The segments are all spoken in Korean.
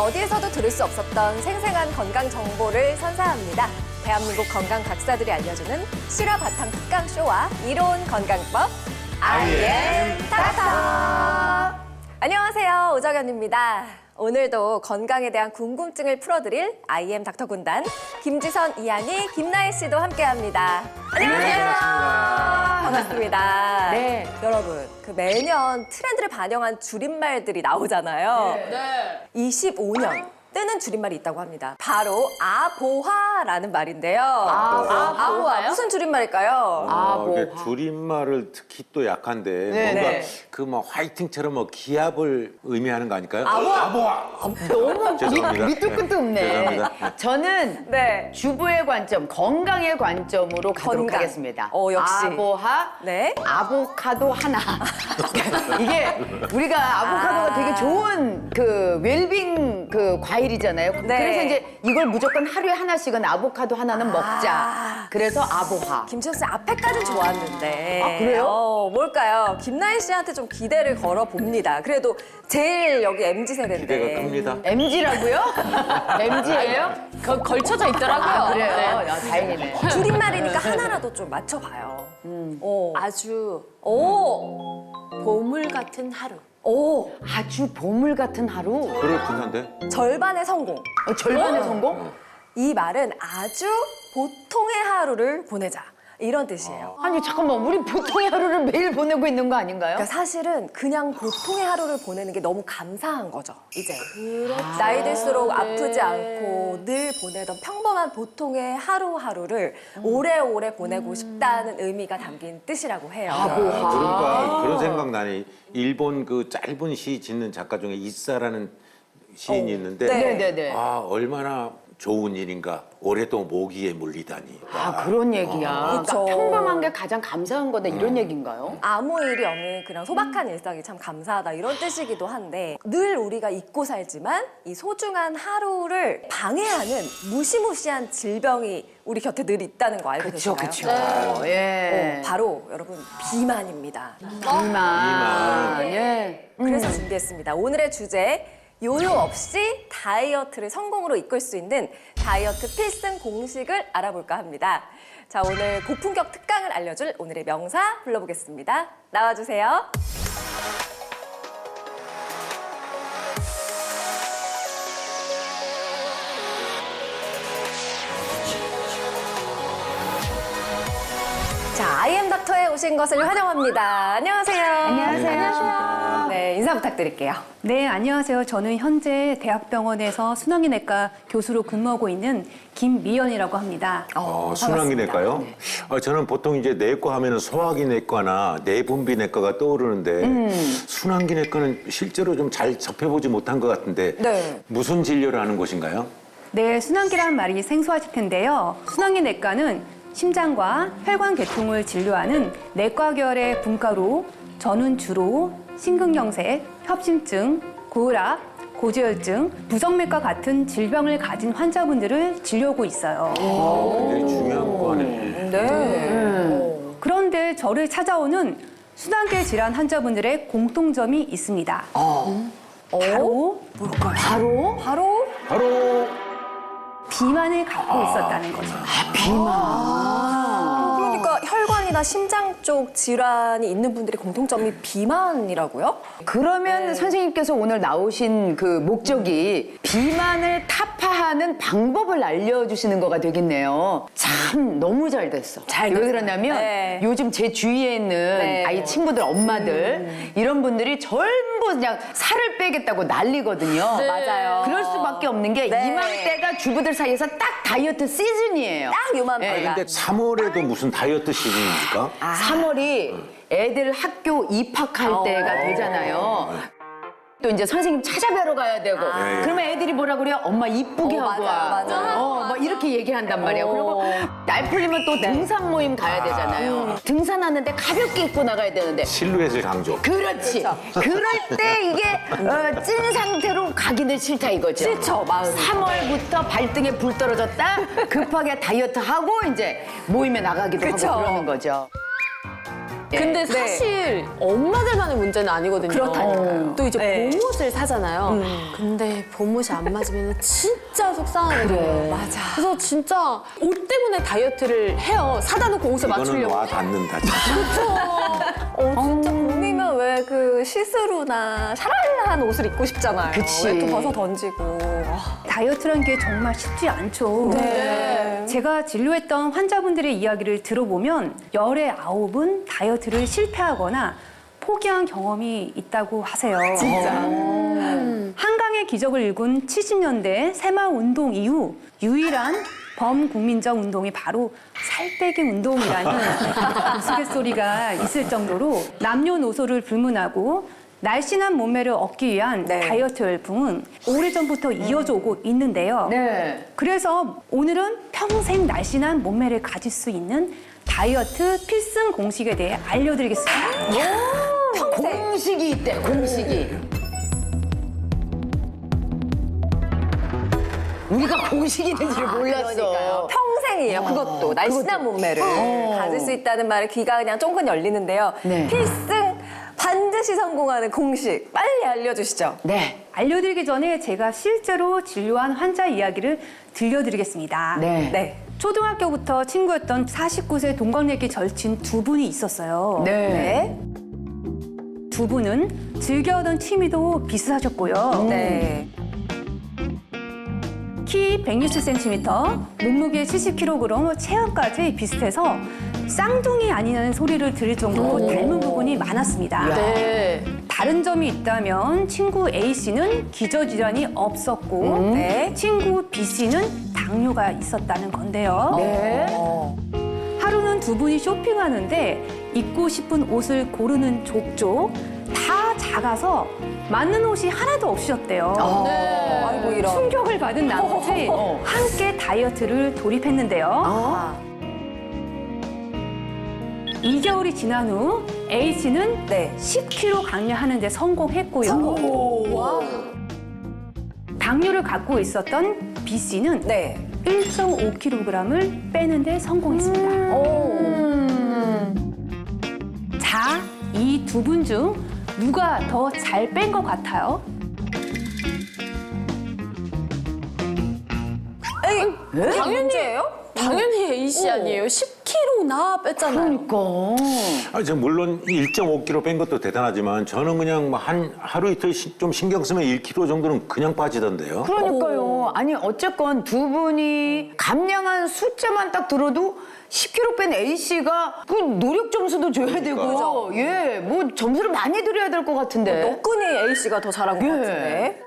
어디에서도 들을 수 없었던 생생한 건강 정보를 선사합니다. 대한민국 건강 박사들이 알려주는 실화 바탕 특강 쇼와 이로운 건강법 IM 닥터. 안녕하세요, 오정연입니다. 오늘도 건강에 대한 궁금증을 풀어드릴 IM 닥터 군단 김지선, 이한희, 김나혜 씨도 함께합니다. 안녕하세요. 반갑습니다. 네. 여러분, 그 매년 트렌드를 반영한 줄임말들이 나오잖아요. 네. 25년 뜨는 줄임말이 있다고 합니다. 바로 아보하라는 말인데요. 아보하요? 무슨 줄임말일까요? 아보하. 줄임말을 특히 또 약한데 네, 뭔가 네. 그 뭐 화이팅처럼 뭐 기합을 의미하는 거 아닐까요? 아보하. 너무 죄송합니다. 밑도 끝도 없네. 죄송합니다. 저는 네. 주부의 관점, 건강의 관점으로 가도록 건강. 하겠습니다. 역시. 아보하, 네. 아보카도 하나. 이게 우리가 아보카도가 되게 좋은 그 웰빙 그 과일이잖아요. 네. 그래서 이제 이걸 무조건 하루에 하나씩은 아보카도 하나는 먹자. 그래서 아보하. 김지선 씨 앞에까지는 좋았는데. 아, 그래요? 뭘까요? 김나희 씨한테 좀 기대를 걸어봅니다. 그래도 제일 여기 MZ세대인데. 기대가 큽니다. MG라고요? MG예요? 걸쳐져 있더라고요. 아, 그래요? 네. 야, 다행이네. 줄임말이니까 하나라도 좀 맞춰봐요. 아주 보물 같은 하루. 아주 보물 같은 하루. 그렇긴 한데 절반의 성공. 절반의 성공? 이 말은 아주 보통의 하루를 보내자. 이런 뜻이에요. 아니 잠깐만, 우리 보통의 하루를 매일 보내고 있는 거 아닌가요? 그러니까 사실은 그냥 보통의 하루를 보내는 게 너무 감사한 거죠, 이제. 나이 들수록 아프지 않고 늘 보내던 평범한 보통의 하루하루를 오래오래 보내고 싶다는 의미가 담긴 뜻이라고 해요. 그러니까 그런 생각 나니 일본 그 짧은 시 짓는 작가 중에 이사라는 시인이 있는데 네네네. 아 얼마나 좋은 일인가 오랫동안 모기에 물리다니. 아, 그런 얘기야. 그쵸. 그러니까 평범한 게 가장 감사한 거다, 이런 얘기인가요? 아무 일이 없는 그냥 소박한 일상이 참 감사하다 이런 뜻이기도 한데 늘 우리가 잊고 살지만 이 소중한 하루를 방해하는 무시무시한 질병이 우리 곁에 늘 있다는 거 알고 그쵸, 계시나요? 그쵸. 예. 바로 여러분 비만입니다. 비만. 예. 그래서 준비했습니다. 오늘의 주제 요요 없이 다이어트를 성공으로 이끌 수 있는 다이어트 필승 공식을 알아볼까 합니다. 자, 오늘 고품격 특강을 알려줄 오늘의 명사 불러보겠습니다. 나와주세요. 자, IM 닥터에 오신 것을 환영합니다. 안녕하세요. 안녕하세요. 네, 인사 부탁드릴게요. 네, 안녕하세요. 저는 현재 대학병원에서 순환기내과 교수로 근무하고 있는 김미연이라고 합니다. 순환기내과요? 저는 보통 이제 내과 하면은 소화기내과나 내분비내과가 떠오르는데 순환기내과는 실제로 좀 잘 접해보지 못한 것 같은데 네. 무슨 진료를 하는 곳인가요? 네, 순환기란 말이 생소하실 텐데요. 순환기내과는 심장과 혈관 계통을 진료하는 내과 계열의 분과로 저는 주로 심근경색, 협심증, 고혈압, 고지혈증, 부정맥과 같은 질병을 가진 환자분들을 진료하고 있어요. 굉장히 중요한 과네. 네. 그런데 저를 찾아오는 순환계 질환 환자분들의 공통점이 있습니다. 바로 바로 비만을 갖고 있었다는 거죠. 그러니까 혈관이나 심장 쪽 질환이 있는 분들의 공통점이 비만이라고요? 그러면 선생님께서 오늘 나오신 그 목적이 비만을 타파하는 방법을 알려주시는 거가 되겠네요. 참 너무 잘 됐어. 왜 그러냐면 네. 요즘 제 주위에 있는 아이 친구들, 엄마들 이런 분들이 전부 그냥 살을 빼겠다고 난리거든요. 맞아요. 그럴 수밖에 없는 게 네. 이맘때가 주부들 사이에서 딱 다이어트 시즌이에요. 딱 요맘때가. 근데 3월에도 무슨 다이어트 시즌입니까? 3월이 애들 학교 입학할 때가 되잖아요. 또 이제 선생님 찾아뵈러 가야 되고 예. 그러면 애들이 뭐라 그래요? 엄마 이쁘게 하고 와. 맞아요. 막 이렇게 얘기한단 말이에요. 그리고 날 풀리면 또 등산 모임 가야 되잖아요. 등산하는데 가볍게 입고 나가야 되는데 실루엣을 강조. 그렇지. 그럴 때 이게 찐 상태로 가기는 싫다 이거죠. 싫죠, 마음이. 3월부터 발등에 불 떨어졌다. 급하게 다이어트 하고 이제 모임에 나가기도 그쵸. 하고 그러는 거죠. 근데 사실 엄마들만의 문제는 아니거든요. 그렇다니까요. 또 이제 네. 봄옷을 사잖아요. 근데 봄옷이 안 맞으면 진짜 속상하거든요. 그래. 맞아. 그래서 진짜 옷 때문에 다이어트를 해요. 사다 놓고 옷에 이거는 맞추려고. 와 닿는다. 진짜. 진짜 봄이면 왜 그 시스루나 샤랄라한 옷을 입고 싶잖아요. 그치. 외투 벗어 던지고. 다이어트라는 게 정말 쉽지 않죠. 네. 제가 진료했던 환자분들의 이야기를 들어보면 열의 9은 다이어트를 실패하거나 포기한 경험이 있다고 하세요. 진짜. 한강의 기적을 일군 70년대 새마운동 이후 유일한 범국민적 운동이 바로 살빼기 운동이라는 우스갯소리가 있을 정도로 남녀노소를 불문하고 날씬한 몸매를 얻기 위한 네. 다이어트 열풍은 오래전부터 이어져 오고 있는데요. 네. 그래서 오늘은 평생 날씬한 몸매를 가질 수 있는 다이어트 필승 공식에 대해 알려드리겠습니다. 공식이 있대, 공식이. 우리가 공식이 있는지를 몰랐어. 그러니까요. 평생이에요. 그것도 날씬한 몸매를 가질 수 있다는 말에 귀가 그냥 쫑긋 열리는데요. 네. 필승 반드시 성공하는 공식 빨리 알려주시죠. 네. 알려드리기 전에 제가 실제로 진료한 환자 이야기를 들려드리겠습니다. 네. 네. 초등학교부터 친구였던 49세 동갑내기 절친 두 분이 있었어요. 네. 두 분은 즐겨하던 취미도 비슷하셨고요. 네. 키 160cm, 몸무게 70kg, 체형까지 비슷해서 쌍둥이 아니냐는 소리를 들을 정도로 닮은 부분이 많았습니다. 네. 다른 점이 있다면 친구 A씨는 기저질환이 없었고 네. 친구 B씨는 당뇨가 있었다는 건데요. 네. 하루는 두 분이 쇼핑하는데 입고 싶은 옷을 고르는 족족 다 작아서 맞는 옷이 하나도 없으셨대요. 네. 아이고 이런. 충격을 받은 나머지 함께 다이어트를 돌입했는데요. 아. 2개월이 지난 후 A씨는 네. 10kg 감량하는 데 성공했고요. 당뇨를 갖고 있었던 B씨는 네. 1.5kg을 빼는 데 성공했습니다. 자, 이 두 분 중 누가 더 잘 뺀 것 같아요? 당연히예요? 당연히 A씨 아니에요. 10kg나 뺐잖아요. 그러니까. 저 물론 1.5kg 뺀 것도 대단하지만 저는 그냥 뭐 한 하루 이틀 좀 신경 쓰면 1kg 정도는 그냥 빠지던데요. 그러니까요. 아니 어쨌건 두 분이 감량한 숫자만 딱 들어도 10kg 뺀 A씨가 그 노력 점수도 줘야 되고 예, 뭐 점수를 많이 드려야 될 것 같은데. 너끈히 A씨가 더 잘한 것 예. 같은데.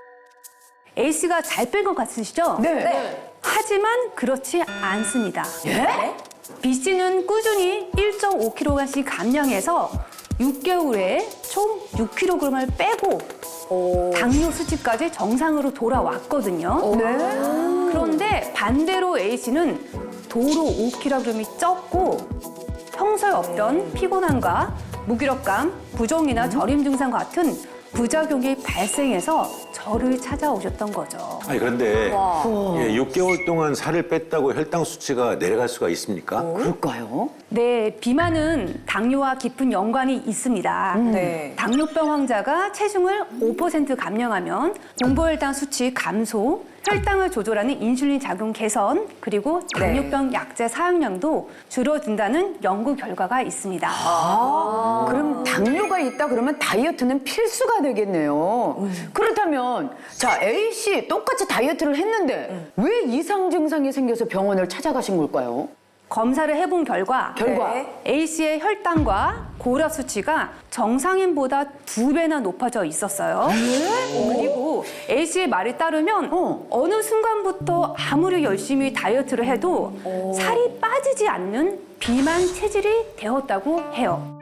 A씨가 잘 뺀 것 같으시죠? 네. 하지만 그렇지 않습니다. 예? B씨는 꾸준히 1.5kg씩 감량해서 6개월에 총 6kg을 빼고 당뇨 수치까지 정상으로 돌아왔거든요. 네. 그런데 반대로 A씨는 도로 5kg이 쪘고 평소에 없던 피곤함과 무기력감, 부종이나 저림 증상 같은 부작용이 발생해서 저를 찾아오셨던 거죠. 아니 그런데 예, 6개월 동안 살을 뺐다고 혈당 수치가 내려갈 수가 있습니까? 그럴까요? 네, 비만은 당뇨와 깊은 연관이 있습니다. 네. 당뇨병 환자가 체중을 5% 감량하면 공복혈당 수치 감소, 혈당을 조절하는 인슐린 작용 개선, 그리고 당뇨병 약제 사용량도 줄어든다는 연구 결과가 있습니다. 그럼 당뇨가 있다 그러면 다이어트는 필수가 되겠네요. 그렇다면 자 A씨 똑같이 다이어트를 했는데 왜 이상 증상이 생겨서 병원을 찾아가신 걸까요? 검사를 해본 결과 네. A씨의 혈당과 고라 수치가 정상인보다 2배나 높아져 있었어요. 그리고 A씨의 말에 따르면 어느 순간부터 아무리 열심히 다이어트를 해도 살이 빠지지 않는 비만 체질이 되었다고 해요.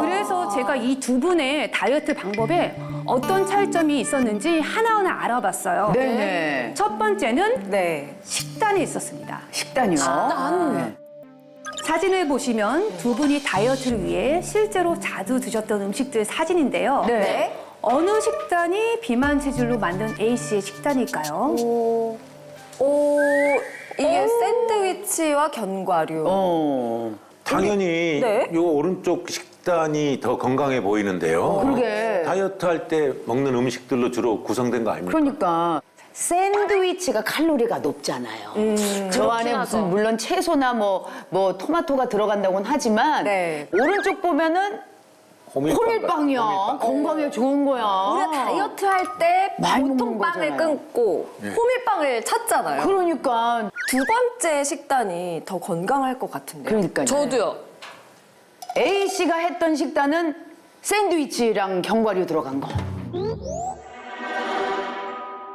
그래서 제가 이 두 분의 다이어트 방법에 어떤 차이점이 있었는지 하나하나 알아봤어요. 네네. 첫 번째는 네. 식단에 있었습니다. 식단이요. 네. 사진을 보시면 두 분이 다이어트를 위해 실제로 자주 드셨던 음식들 사진인데요. 네. 어느 식단이 비만 체질로 만든 A씨의 식단일까요? 이게 샌드위치와 견과류. 당연히 네. 요 오른쪽 식단이 더 건강해 보이는데요. 그러게. 다이어트 할 때 먹는 음식들로 주로 구성된 거 아닙니까? 그러니까 샌드위치가 칼로리가 높잖아요. 저 안에 무슨 물론 채소나 뭐 토마토가 들어간다고는 하지만 네. 오른쪽 보면은 호밀빵이야. 호밀빵. 건강에 좋은 거야. 우리가 다이어트 할 때 많이 보통 먹는 빵을 거잖아요. 끊고 호밀빵을 찾잖아요. 그러니까 두 번째 식단이 더 건강할 것 같은데요. 그러니까요. 저도요. A 씨가 했던 식단은 샌드위치랑 견과류 들어간 거.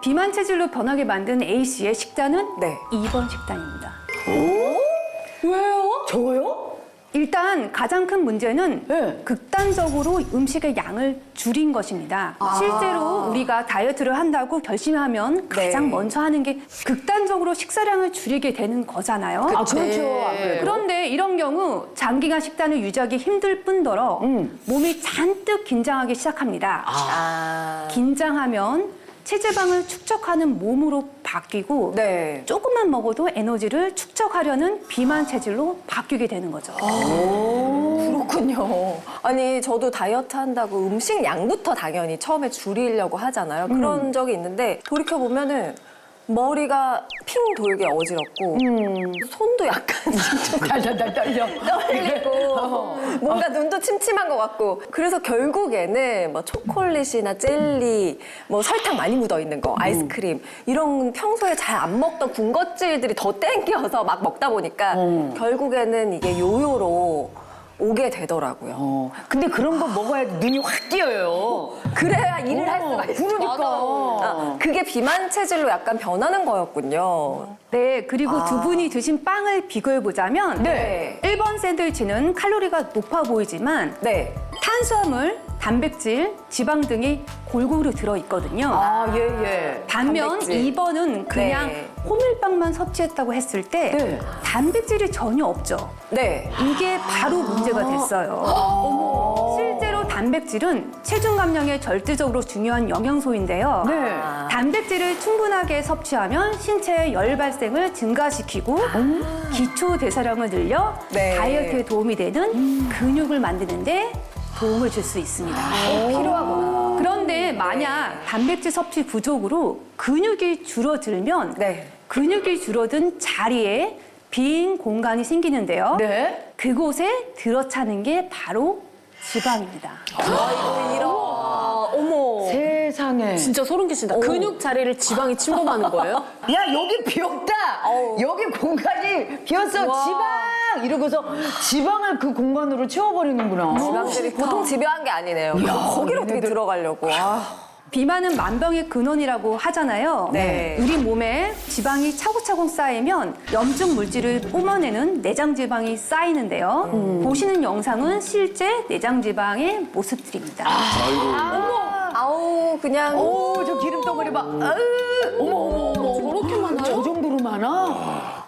비만 체질로 변하게 만든 A 씨의 식단은 네. 2번 식단입니다. 저요? 일단 가장 큰 문제는 네. 극단적으로 음식의 양을 줄인 것입니다. 실제로 우리가 다이어트를 한다고 결심하면 가장 네. 먼저 하는 게 극단적으로 식사량을 줄이게 되는 거잖아요. 아, 그렇죠. 아무래도. 그런데 이런 경우 장기간 식단을 유지하기 힘들 뿐더러 몸이 잔뜩 긴장하기 시작합니다. 긴장하면 체지방을 축적하는 몸으로 바뀌고 네. 조금만 먹어도 에너지를 축적하려는 비만 체질로 바뀌게 되는 거죠. 그렇군요. 아니 저도 다이어트 한다고 음식 양부터 당연히 처음에 줄이려고 하잖아요. 그런 적이 있는데 돌이켜 보면은 머리가 핑 돌게 어지럽고 손도 약간 좀 달달달 떨려. 떨리고 뭔가 눈도 침침한 것 같고 그래서 결국에는 뭐 초콜릿이나 젤리 뭐 설탕 많이 묻어 있는 거 아이스크림 이런 평소에 잘 안 먹던 군것질들이 더 땡겨서 막 먹다 보니까 결국에는 이게 요요로 오게 되더라고요. 근데 그런 거 먹어야 눈이 확 띄어요. 그래야 일을 할 수가 있어요. 그러니까. 그게 비만 체질로 약간 변하는 거였군요. 네, 그리고 두 분이 드신 빵을 비교해 보자면 네. 1번 샌드위치는 칼로리가 높아 보이지만 네. 탄수화물, 단백질, 지방 등이 골고루 들어 있거든요. 아, 예. 반면 단백질. 2번은 그냥 네. 호밀빵만 섭취했다고 했을 때 네. 단백질이 전혀 없죠. 네. 이게 바로 문제가 됐어요. 실제로 단백질은 체중 감량에 절대적으로 중요한 영양소인데요. 네. 단백질을 충분하게 섭취하면 신체의 열 발생을 증가시키고 기초 대사량을 늘려 네. 다이어트에 도움이 되는 근육을 만드는데 도움을 줄 수 있습니다. 필요하구나. 그런데 만약 단백질 섭취 부족으로 근육이 줄어들면 네. 근육이 줄어든 자리에 빈 공간이 생기는데요. 네. 그곳에 들어차는 게 바로 지방입니다. 어머. 세상에. 진짜 소름 끼친다. 근육 자리를 지방이 침범하는 거예요? 야, 여기 비었다. 여기 공간이 비었어. 지방. 이러고서 지방을 그 공간으로 채워버리는구나. 지방들이 보통 집요한 게 아니네요. 거기를 어떻게 들어가려고. 비만은 만병의 근원이라고 하잖아요. 네. 우리 몸에 지방이 차곡차곡 쌓이면 염증 물질을 뿜어내는 내장 지방이 쌓이는데요. 보시는 영상은 실제 내장 지방의 모습들입니다. 아우 그냥 오, 저 기름 덩어리 봐. 어머. 저렇게 많아요? 저 정도로 많아?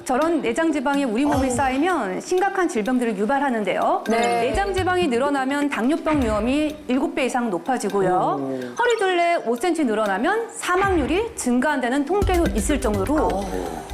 저런 내장 지방이 우리 몸에 쌓이면 심각한 질병들을 유발하는데요. 네. 내장 지방이 늘어나면 당뇨병 위험이 7배 이상 높아지고요. 허리둘레 5cm 늘어나면 사망률이 증가한다는 통계도 있을 정도로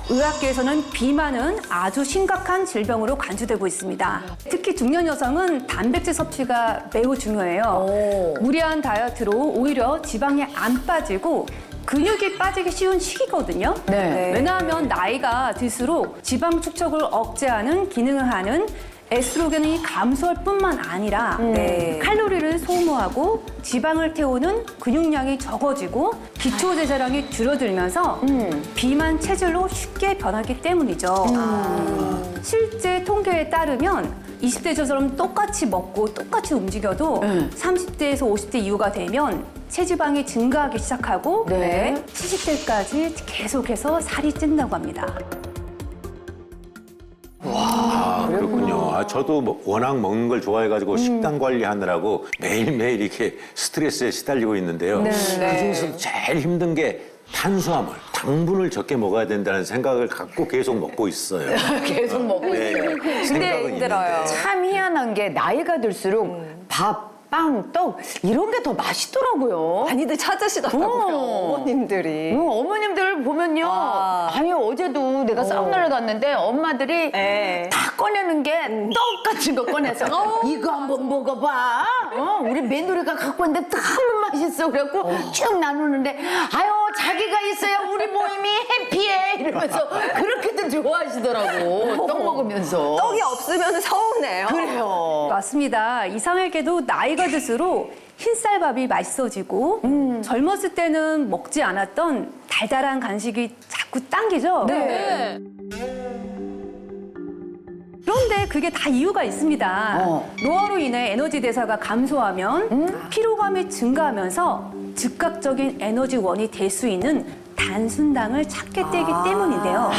의학계에서는 비만은 아주 심각한 질병으로 간주되고 있습니다. 특히 중년 여성은 단백질 섭취가 매우 중요해요. 무리한 다이어트로 오히려 지방이 안 빠지고 근육이 빠지기 쉬운 시기거든요. 네. 왜냐하면 나이가 들수록 지방 축적을 억제하는 기능을 하는 에스트로겐이 감소할 뿐만 아니라 칼로리를 소모하고 지방을 태우는 근육량이 적어지고 기초 대사량이 줄어들면서 비만 체질로 쉽게 변하기 때문이죠. 실제 통계에 따르면 20대처럼 똑같이 먹고 똑같이 움직여도 30대에서 50대 이후가 되면 체지방이 증가하기 시작하고 네. 70대까지 계속해서 살이 찐다고 합니다. 그렇군요. 저도 워낙 먹는 걸 좋아해가지고 식단 관리하느라고 매일매일 이렇게 스트레스에 시달리고 있는데요. 그중에서 제일 힘든 게 탄수화물, 당분을 적게 먹어야 된다는 생각을 갖고 계속 먹고 있어요. 계속 먹고 있어요. 네, 생각은 힘들어요. 있는데. 참 희한한 게 나이가 들수록 밥, 빵, 떡 이런 게 더 맛있더라고요. 많이들 찾으시더라고요. 어머님들이. 어머님들 보면요. 와. 아니 어제도 내가 사우나를 갔는데 엄마들이 네. 다 꺼내 꺼내는 게 똑같은 거 꺼내서 이거 한번 먹어봐. 우리 며느리가 갖고 왔는데 너무 맛있어. 그래갖고 쭉 나누는데 아유 자기가 있어야 우리 모임이 해피해 이러면서 그렇게들 좋아하시더라고. 떡 먹으면서. 떡이 없으면 서운해요. 그래요. 맞습니다. 이상하게도 나이가 들수록 흰쌀밥이 맛있어지고 젊었을 때는 먹지 않았던 달달한 간식이 자꾸 당기죠? 네. 그런데 그게 다 이유가 있습니다. 노화로 인해 에너지 대사가 감소하면 피로감이 증가하면서 즉각적인 에너지원이 될 수 있는 단순당을 찾게 되기 때문인데요.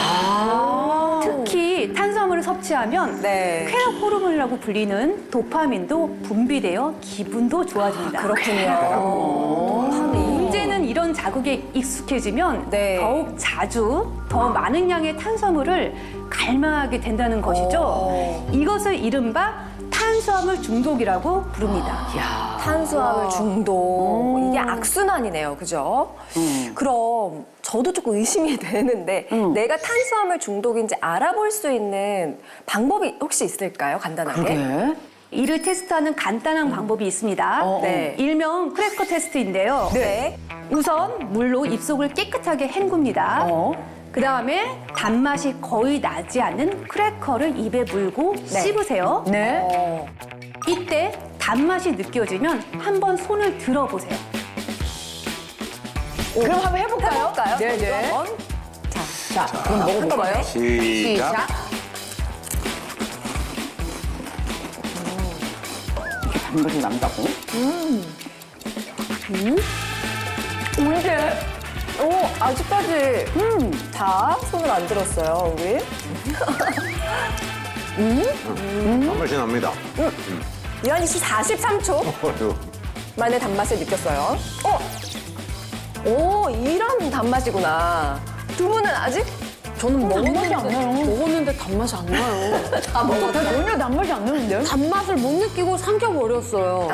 특히 탄수화물을 섭취하면 네. 쾌락 호르몬이라고 불리는 도파민도 분비되어 기분도 좋아집니다. 그렇군요. 문제는 이런 자극에 익숙해지면 네. 더욱 자주 더 많은 양의 탄수화물을 갈망하게 된다는 것이죠. 이것을 이른바 탄수화물 중독이라고 부릅니다. 탄수화물 중독. 이게 악순환이네요. 그죠? 그럼 저도 조금 의심이 되는데 내가 탄수화물 중독인지 알아볼 수 있는 방법이 혹시 있을까요? 간단하게. 그게 이를 테스트하는 간단한 방법이 있습니다. 네. 일명 크래커 테스트인데요. 네. 우선 물로 입속을 깨끗하게 헹굽니다. 그 다음에 단맛이 거의 나지 않는 크래커를 입에 물고 씹으세요. 네. 이때 단맛이 느껴지면 한번 손을 들어보세요. 그럼 한번 해볼까요? 해볼까요? 네네. 한번. 자, 그럼 먹어볼까요? 시작. 단맛이 난다고? 언제? 오, 아직까지 다 손을 안 들었어요, 우리. 단맛이 납니다. 이한희 씨 43초 만에 단맛을 느꼈어요. 오, 이런 단맛이구나. 두 분은 아직? 저는 단맛이 안 나요. 먹었는데 단맛이 안 나요. 다 먹었어요. 전혀 단맛이 안 나는데요? 단맛을 못 느끼고 삼켜버렸어요.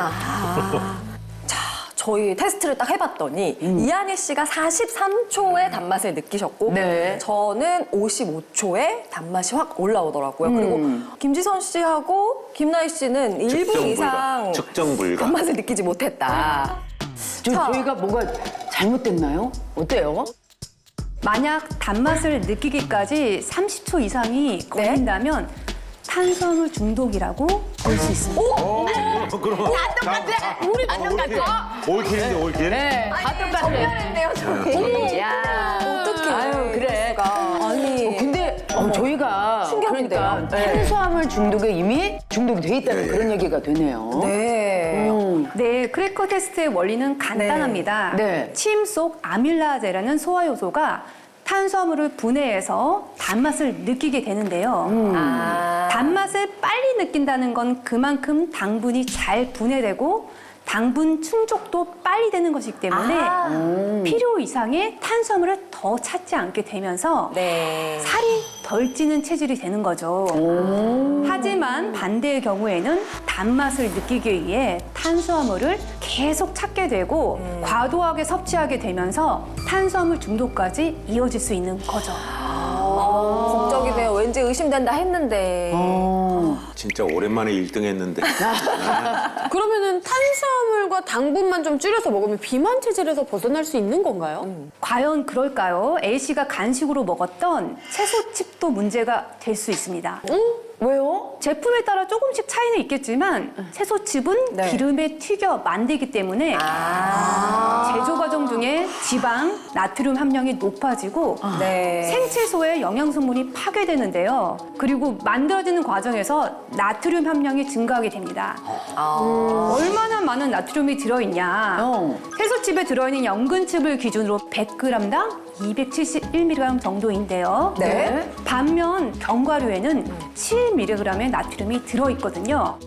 자, 저희 테스트를 딱 해봤더니 이한희 씨가 43초의 단맛을 느끼셨고 네. 저는 55초의 단맛이 확 올라오더라고요. 그리고 김지선 씨하고 김나희 씨는 1분 측정 불가. 이상 측정 불가. 단맛을 느끼지 못했다. 자. 저희가 뭐가 잘못됐나요? 어때요? 만약 단맛을 느끼기까지 30초 이상이 걸린다면 탄수화물 중독이라고 볼 수 있습니다. 그럼 똑같아. 우리 똑같아. 올킬인데 올킬. 네, 다 똑같아. 정렬했네요, 저희. 야. 어떡해. 아유, 그래. 아니. 근데 저희가 충격인데요. 그러니까 네. 탄수화물 중독에 이미 중독이 돼 있다는 그런 얘기가 되네요. 네. 네, 크래커 테스트의 원리는 간단합니다. 네. 침 속 아밀라제라는 소화 요소가 탄수화물을 분해해서 단맛을 느끼게 되는데요. 단맛을 빨리 느낀다는 건 그만큼 당분이 잘 분해되고 당분 충족도 빨리 되는 것이기 때문에 필요 이상의 탄수화물을 더 찾지 않게 되면서 네. 살이 덜 찌는 체질이 되는 거죠. 하지만 반대의 경우에는 단맛을 느끼기 위해 탄수화물을 계속 찾게 되고 과도하게 섭취하게 되면서 탄수화물 중독까지 이어질 수 있는 거죠. 걱정이네요. 왠지 의심된다 했는데. 진짜 오랜만에 1등 했는데. 그러면은 탄수화물과 당분만 좀 줄여서 먹으면 비만 체질에서 벗어날 수 있는 건가요? 과연 그럴까요? A씨가 간식으로 먹었던 채소칩도 문제가 될 수 있습니다. 왜요? 제품에 따라 조금씩 차이는 있겠지만 채소칩은 네. 기름에 튀겨 만들기 때문에 제조 과정 중에 지방, 나트륨 함량이 높아지고 네. 생채소의 영양성분이 파괴되는데요. 그리고 만들어지는 과정에서 나트륨 함량이 증가하게 됩니다. 얼마나 많은 나트륨이 들어있냐. 채소칩에 들어있는 연근칩을 기준으로 100g당 271mg 정도인데요. 네. 반면 견과류에는 7mg의 나트륨이 들어있거든요.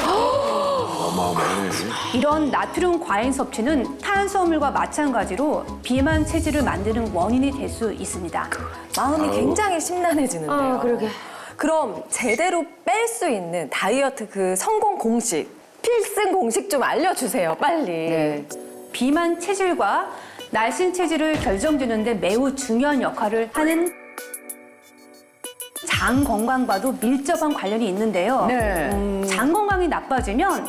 어마어마해. 이런 나트륨 과잉 섭취는 탄수화물과 마찬가지로 비만 체질을 만드는 원인이 될 수 있습니다. 마음이 굉장히 심란해지는데요. 그러게. 그럼 제대로 뺄 수 있는 다이어트 그 성공 공식, 필승 공식 좀 알려주세요, 빨리. 네. 비만 체질과 날씬 체질을 결정짓는 데 매우 중요한 역할을 하는 장 건강과도 밀접한 관련이 있는데요. 네. 장 건강이 나빠지면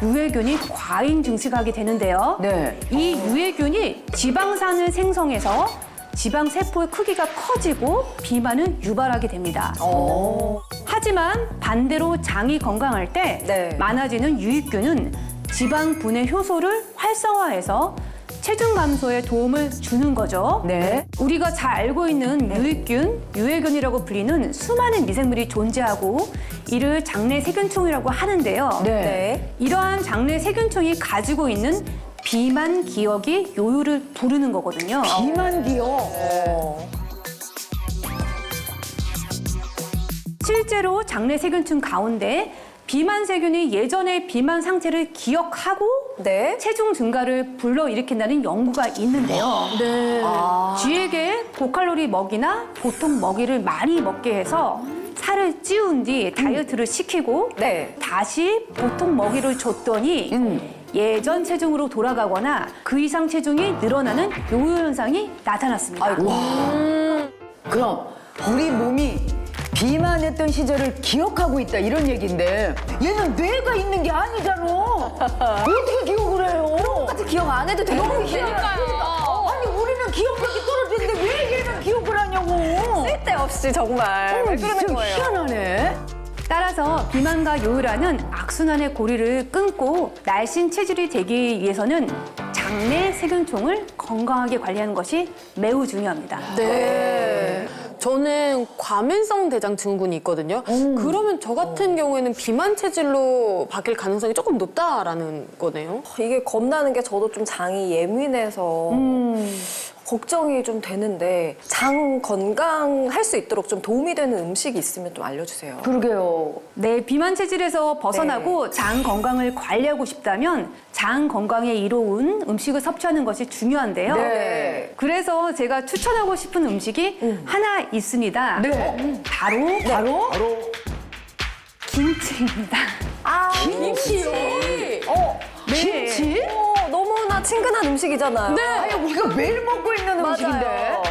유해균이 과잉 증식하게 되는데요. 네. 이 유해균이 지방산을 생성해서 지방 세포의 크기가 커지고 비만을 유발하게 됩니다. 하지만 반대로 장이 건강할 때 네. 많아지는 유익균은 지방 분해 효소를 활성화해서 체중 감소에 도움을 주는 거죠. 네. 우리가 잘 알고 있는 유익균, 유해균이라고 불리는 수많은 미생물이 존재하고 이를 장내 세균총이라고 하는데요. 네. 이러한 장내 세균총이 가지고 있는 비만 기억이 요요를 부르는 거거든요. 비만기요. 실제로 장내 세균층 가운데 비만 세균이 예전의 비만 상태를 기억하고 네. 체중 증가를 불러일으킨다는 연구가 있는데요. 쥐에게 고칼로리 먹이나 보통 먹이를 많이 먹게 해서 살을 찌운 뒤 다이어트를 시키고 네. 다시 보통 먹이를 줬더니 예전 체중으로 돌아가거나 그 이상 체중이 늘어나는 요요 현상이 나타났습니다. 그럼 우리 몸이 비만했던 시절을 기억하고 있다 이런 얘기인데 얘는 뇌가 있는 게 아니잖아. 어떻게 기억을 해요? 똑같이 기억 안 해도 되는 너무 게 희한하다. 아니 우리는 기억력이 떨어지는데 왜 얘는 기억을 하냐고. 쓸데없이 정말 왜 그러는 진짜 거예요? 희한하네. 따라서 비만과 요요라는 악순환의 고리를 끊고 날씬 체질이 되기 위해서는 장내 세균총을 건강하게 관리하는 것이 매우 중요합니다. 네. 저는 과민성 대장 증후군이 있거든요. 그러면 저 같은 경우에는 비만 체질로 바뀔 가능성이 조금 높다라는 거네요. 이게 겁나는 게 저도 좀 장이 예민해서 걱정이 좀 되는데 장 건강할 수 있도록 좀 도움이 되는 음식이 있으면 좀 알려주세요. 그러게요. 네, 비만 체질에서 벗어나고 장 건강을 관리하고 싶다면 장 건강에 이로운 음식을 섭취하는 것이 중요한데요. 네. 그래서 제가 추천하고 싶은 음식이 하나 있습니다. 네. 바로 김치입니다. 아, 김치요? 네. 김치? 너무나 친근한 음식이잖아요. 네. 아니 우리가 매일 먹고 있는 음식인데. 맞아요.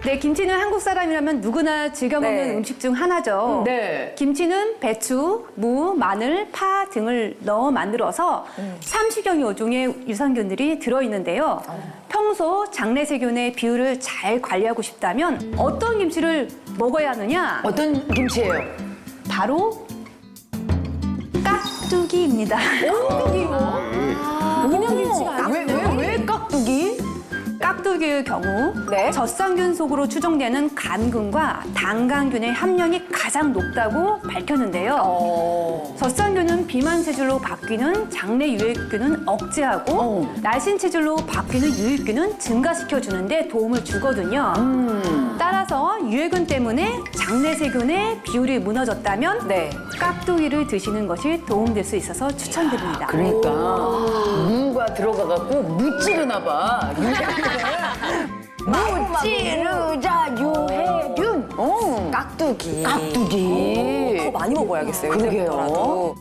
네, 김치는 한국 사람이라면 누구나 즐겨 먹는 네. 음식 중 하나죠. 네. 김치는 배추, 무, 마늘, 파 등을 넣어 만들어서 30여여 종의 유산균들이 들어있는데요. 평소 장내 세균의 비율을 잘 관리하고 싶다면 어떤 김치를 먹어야 하느냐? 어떤 김치예요? 바로 깍두기입니다. 그냥 김치가 아니에요. 왜 깍두기? 깍두기의 경우 네. 젖산균 속으로 추정되는 간균과 당간균의 함량이 가장 높다고 밝혔는데요. 젖산균은 비만 체질로 바뀌는 장내 유해균은 억제하고 날씬 체질로 바뀌는 유해균은 증가시켜 주는데 도움을 주거든요. 따라서 유해균 때문에 장내 세균의 비율이 무너졌다면 네. 깍두기를 드시는 것이 도움될 수 있어서 추천드립니다. 그러니까 무가 들어가갖고 무찌르나 봐. 무찌르자 유해균. 깍두기. 깍두기. 더 많이 먹어야겠어요. 그러게요. 이제부터라도.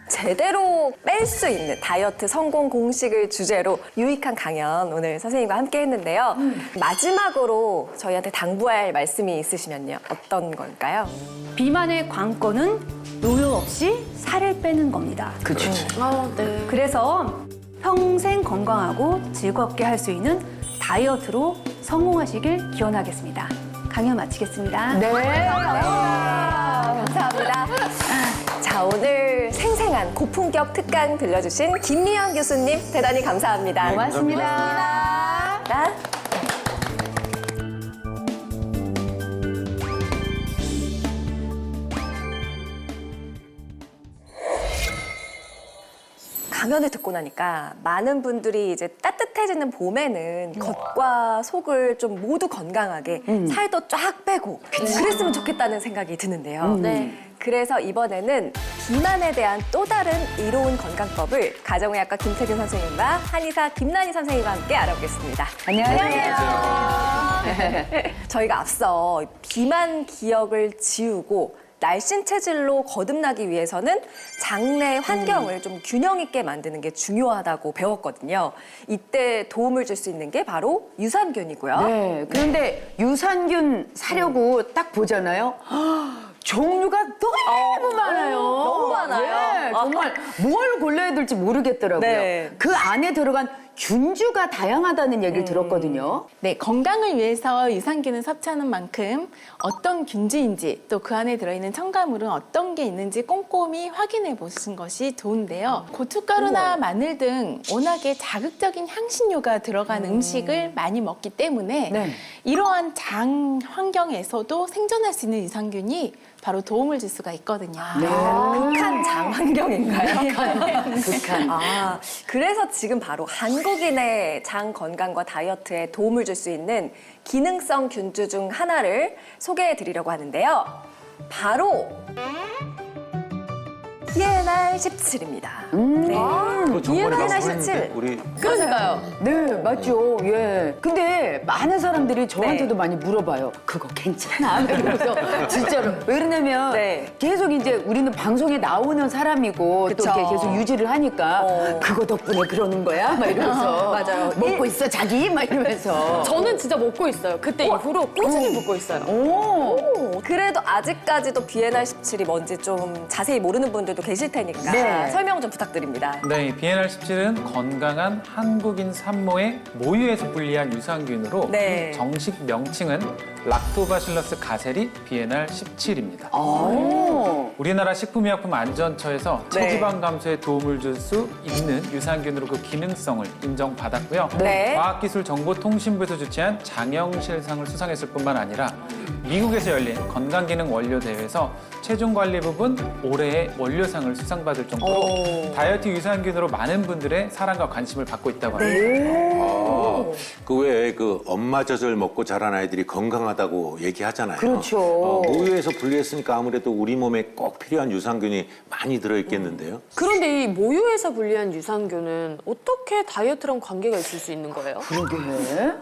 제대로 뺄 수 있는 다이어트 성공 공식을 주제로 유익한 강연 오늘 선생님과 함께 했는데요. 마지막으로 저희한테 당부할 말씀이 있으시면요. 어떤 걸까요? 비만의 관건은 요요 없이 살을 빼는 겁니다. 그렇죠. 아, 네. 그래서 평생 건강하고 즐겁게 할 수 있는 다이어트로 성공하시길 기원하겠습니다. 강연 마치겠습니다. 네. 감사합니다. 자, 오늘 생생한 고품격 특강 들려주신 김미영 교수님 대단히 감사합니다. 고맙습니다. 강연을 듣고 나니까 많은 분들이 이제 따뜻해지는 봄에는 겉과 속을 좀 모두 건강하게 살도 쫙 빼고 그랬으면 좋겠다는 생각이 드는데요. 그래서 이번에는 비만에 대한 또 다른 이로운 건강법을 가정의학과 김태균 선생님과 한의사 김난희 선생님과 함께 알아보겠습니다. 안녕하세요. 저희가 앞서 비만 기억을 지우고 날씬 체질로 거듭나기 위해서는 장내 환경을 좀 균형 있게 만드는 게 중요하다고 배웠거든요. 이때 도움을 줄 수 있는 게 바로 유산균이고요. 네. 그런데 유산균 사려고 딱 보잖아요. 종류가 너무 많아요. 너무 많아요. 네, 정말 뭘 골라야 될지 모르겠더라고요. 네. 그 안에 들어간 균주가 다양하다는 얘기를 들었거든요. 네, 건강을 위해서 유산균을 섭취하는 만큼 어떤 균주인지 또 그 안에 들어있는 첨가물은 어떤 게 있는지 꼼꼼히 확인해 보시는 것이 좋은데요. 고춧가루나 마늘 등 워낙에 자극적인 향신료가 들어간 음식을 많이 먹기 때문에 네. 이러한 장 환경에서도 생존할 수 있는 유산균이 바로 도움을 줄 수가 있거든요. 극한 장 환경인가요? 극한. 아, 그래서 지금 바로 한국인의 장 건강과 다이어트에 도움을 줄 수 있는 기능성 균주 중 하나를 소개해 드리려고 하는데요. 바로 PNR 17입니다. 그 저번에 PNR 방송했는데 17. 우리 그러니까요. 네, 맞죠. 예. 근데 많은 사람들이 저한테도 네. 많이 물어봐요. 그거 괜찮아? 그래서 진짜로. 왜 그러냐면 네. 계속 이제 우리는 방송에 나오는 사람이고 그쵸. 또 이렇게 계속 유지를 하니까 그거 덕분에 그러는 거야? 막 이러면서. 맞아요. 먹고 있어, 자기? 막 이러면서. 저는 진짜 먹고 있어요. 그때 이후로 꾸준히 먹고 있어요. 오. 그래도 아직까지도 BNR 17이 뭔지 좀 자세히 모르는 분들도 계실 테니까 네. 설명 좀 부탁드립니다. 네, BNR17은 건강한 한국인 산모의 모유에서 분리한 유산균으로 네. 정식 명칭은 락토바실러스 가세리 BNR17입니다. 오. 우리나라 식품의약품안전처에서 네. 체지방 감소에 도움을 줄 수 있는 유산균으로 그 기능성을 인정받았고요. 네. 과학기술정보통신부에서 주최한 장영실상을 수상했을 뿐만 아니라 미국에서 열린 건강기능 원료대회에서 체중관리 부분 올해의 원료상을 수상받을 정도로 다이어트 유산균으로 많은 분들의 사랑과 관심을 받고 있다고 합니다. 그 외에 그 엄마 젖을 먹고 자란 아이들이 건강하다고 얘기하잖아요. 그렇죠. 모유에서 분리했으니까 아무래도 우리 몸에 꼭 필요한 유산균이 많이 들어있겠는데요. 그런데 이 모유에서 분리한 유산균은 어떻게 다이어트랑 관계가 있을 수 있는 거예요? 그러게.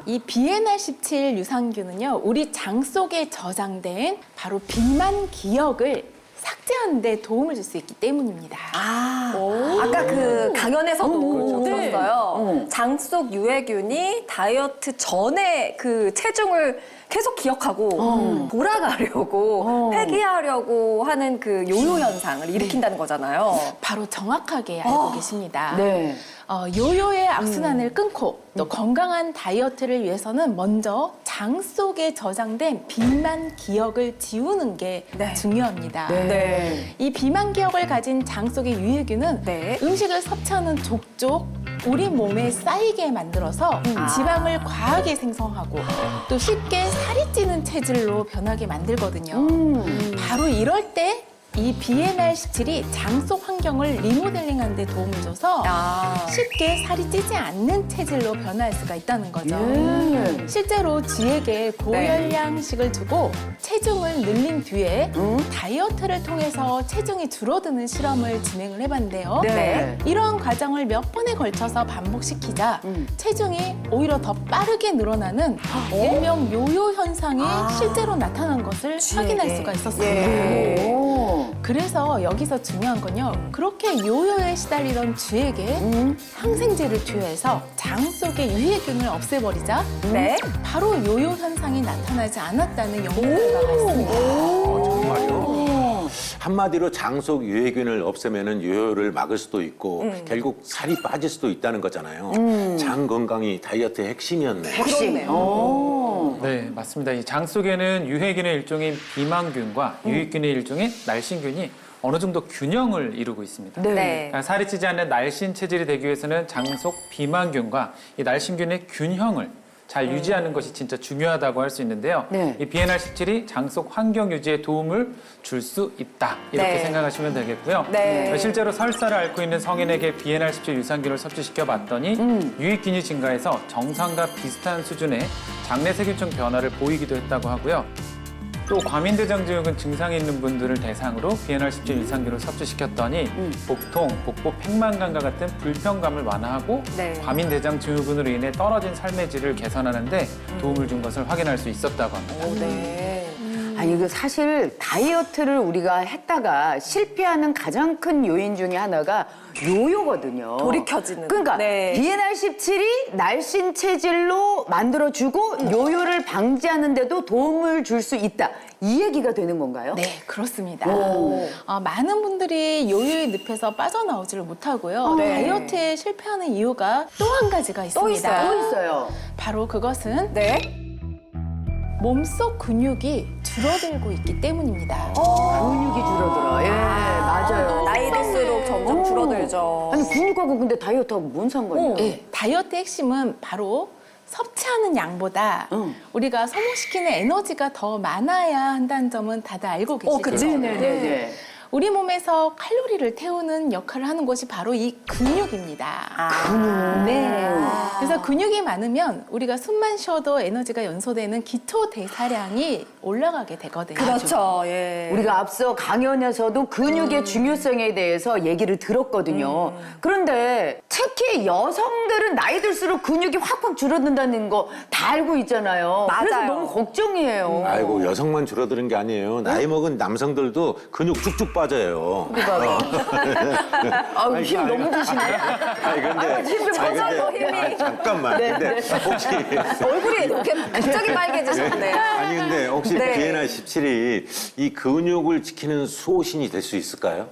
이 BNR17 유산균은요, 우리 장 속에 저장된 바로 비만 기억을 삭제하는 데 도움을 줄 수 있기 때문입니다. 아까 그 강연에서도 네. 들었어요. 장 속 유해균이 다이어트 전에 그 체중을 계속 기억하고 돌아가려고 회귀하려고 하는 그 요요 현상을 일으킨다는 거잖아요. 바로 정확하게 알고 계십니다. 네. 요요의 악순환을 끊고 또 건강한 다이어트를 위해서는 먼저 장 속에 저장된 비만 기억을 지우는 게 중요합니다. 네. 이 비만 기억을 가진 장 속의 유해균은 네. 음식을 섭취하는 족족 우리 몸에 쌓이게 만들어서 지방을 과하게 생성하고 또 쉽게 살이 찌는 체질로 변하게 만들거든요. 바로 이럴 때 이 BNR17이 장 속 환경을 리모델링하는 데 도움을 줘서 쉽게 살이 찌지 않는 체질로 변할 수가 있다는 거죠. 실제로 쥐에게 고열량식을 주고 체중을 늘린 뒤에 다이어트를 통해서 체중이 줄어드는 실험을 진행을 해봤는데요. 네. 이러한 과정을 몇 번에 걸쳐서 반복시키자 체중이 오히려 더 빠르게 늘어나는 일명 요요 현상이 실제로 나타난 것을 확인할 수가 있었습니다. 오. 그래서 여기서 중요한 건요. 그렇게 요요에 시달리던 쥐에게 항생제를 투여해서 장 속의 유해균을 없애버리자 네. 바로 요요 현상이 나타나지 않았다는 연구 결과가 있습니다. 정말요? 한마디로 장 속 유해균을 없애면은 요요를 막을 수도 있고 결국 살이 빠질 수도 있다는 거잖아요. 장 건강이 다이어트의 핵심이었네요. 그렇네요. 네, 맞습니다. 이 장 속에는 유해균의 일종인 비만균과 유익균의 일종인 날씬균이 어느 정도 균형을 이루고 있습니다. 네. 그러니까 살이 찌지 않는 날씬 체질이 되기 위해서는 장 속 비만균과 이 날씬균의 균형을 잘 유지하는 것이 진짜 중요하다고 할 수 있는데요. 네. 이 BNR17이 장 속 환경 유지에 도움을 줄 수 있다. 이렇게 네. 생각하시면 되겠고요. 네. 실제로 설사를 앓고 있는 성인에게 BNR17 유산균을 섭취시켜 봤더니 유익균이 증가해서 정상과 비슷한 수준의 장내 세균층 변화를 보이기도 했다고 하고요. 또 과민대장증후군 증상이 있는 분들을 대상으로 BNR17 유산균을 섭취시켰더니 복통, 복부 팽만감과 같은 불편감을 완화하고 네. 과민대장증후군으로 인해 떨어진 삶의 질을 개선하는 데 도움을 준 것을 확인할 수 있었다고 합니다. 네. 아니 그 사실 다이어트를 우리가 했다가 실패하는 가장 큰 요인 중에 하나가 요요거든요. 돌이켜지는. 그러니까 네. BNR17이 날씬 체질로 만들어주고 요요를 방지하는데도 도움을 줄 수 있다. 이 얘기가 되는 건가요? 네, 그렇습니다. 많은 분들이 요요의 늪에서 빠져나오지를 못하고요. 다이어트에 실패하는 이유가 또 한 가지가 있습니다. 또 있어요. 바로 그것은 네. 몸속 근육이 줄어들고 있기 때문입니다. 근육이 줄어들어. 예, 맞아요. 나이 들수록 점점 줄어들죠. 아니 근육하고 근데 다이어트하고 뭔 상관이야? 네, 다이어트의 핵심은 바로 섭취하는 양보다 우리가 소모시키는 에너지가 더 많아야 한다는 점은 다들 알고 계시죠? 그쵸. 네네네. 우리 몸에서 칼로리를 태우는 역할을 하는 것이 바로 이 근육입니다. 네. 그래서 근육이 많으면 우리가 숨만 쉬어도 에너지가 연소되는 기초 대사량이 올라가게 되거든요. 그렇죠. 예. 우리가 앞서 강연에서도 근육의 중요성에 대해서 얘기를 들었거든요. 그런데 특히 여성들은 나이 들수록 근육이 확확 줄어든다는 거 다 알고 있잖아요. 그래서 맞아요. 너무 걱정이에요. 아이고 여성만 줄어드는 게 아니에요. 나이 먹은 남성들도 근육 쭉쭉 빠져요. 아유, 힘 너무 드시네. 아니 근데 저절로 힘이. 아니, 잠깐만. 근데 혹시 얼굴이 이렇게 갑자기 빨개지셨네요. 아니 근데 혹시 네. BNR17이 이 근육을 지키는 수호신이 될 수 있을까요?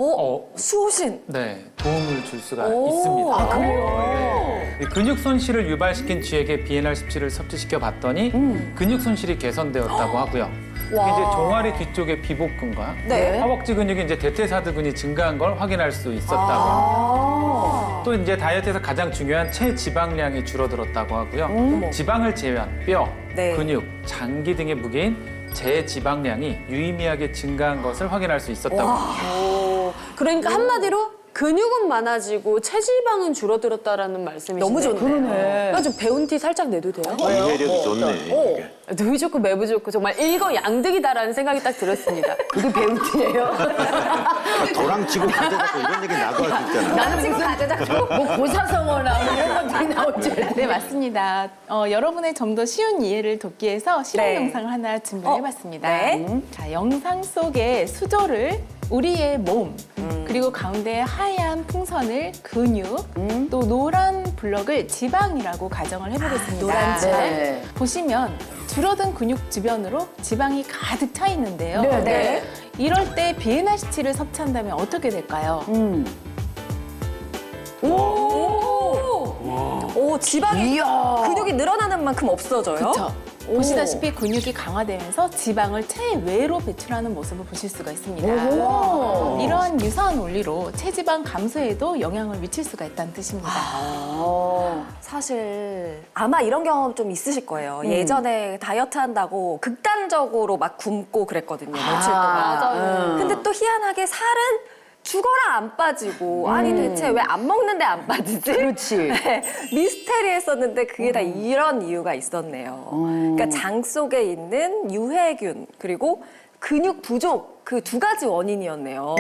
수호신. 네, 도움을 줄 수가 오. 있습니다. 아, 그래요? 근육 손실을 유발시킨 쥐에게 BNR17을 섭취시켜 봤더니 근육 손실이 개선되었다고 하고요. 이게 이제 종아리 뒤쪽의 비복근과 네. 허벅지 근육이 이제 대퇴사두근이 증가한 걸 확인할 수 있었다고. 또 이제 다이어트에서 가장 중요한 체지방량이 줄어들었다고 하고요. 지방을 제외한 뼈, 네. 근육, 장기 등의 무게인 제지방량이 유의미하게 증가한 것을 확인할 수 있었다고 합니다. 그러니까 한마디로 근육은 많아지고 체지방은 줄어들었다라는 말씀이시네요. 너무 좋네요. 나 좀 배운 티 살짝 내도 돼요? 이해력이 좋네. 이게. 누이 좋고 매부 좋고 정말 일거양득이다라는 생각이 딱 들었습니다. 그게 배우티예요? 도랑 치고 가져가고 이런 얘기 나도 할 수 있잖아. 나는 지금 가져다가 뭐 고사성어나 이런 것들이 나올 줄 알았는데. 네, 맞습니다. 여러분의 좀 더 쉬운 이해를 돕기 위해서 실험 네. 영상을 하나 준비해봤습니다. 네. 자, 영상 속에 수조를 우리의 몸, 그리고 가운데 하얀 풍선을 근육, 또 노란 블럭을 지방이라고 가정을 해보겠습니다. 노란 지방. 네. 보시면 줄어든 근육 주변으로 지방이 가득 차 있는데요. 네. 이럴 때 BNR17을 섭취한다면 어떻게 될까요? 오, 지방이 이야. 근육이 늘어나는 만큼 없어져요. 그렇죠. 보시다시피 근육이 강화되면서 지방을 체외로 배출하는 모습을 보실 수가 있습니다. 오. 이러한 유사한 원리로 체지방 감소에도 영향을 미칠 수가 있다는 뜻입니다. 사실 아마 이런 경험 좀 있으실 거예요. 예전에 다이어트 한다고 극단적으로 막 굶고 그랬거든요. 며칠 동안. 근데 또 희한하게 살은 죽어라 안 빠지고 아니 대체 왜 안 먹는데 안 빠지지? 그렇지. 네, 미스테리했었는데 그게 다 이런 이유가 있었네요. 그러니까 장 속에 있는 유해균 그리고 근육 부족 그 두 가지 원인이었네요.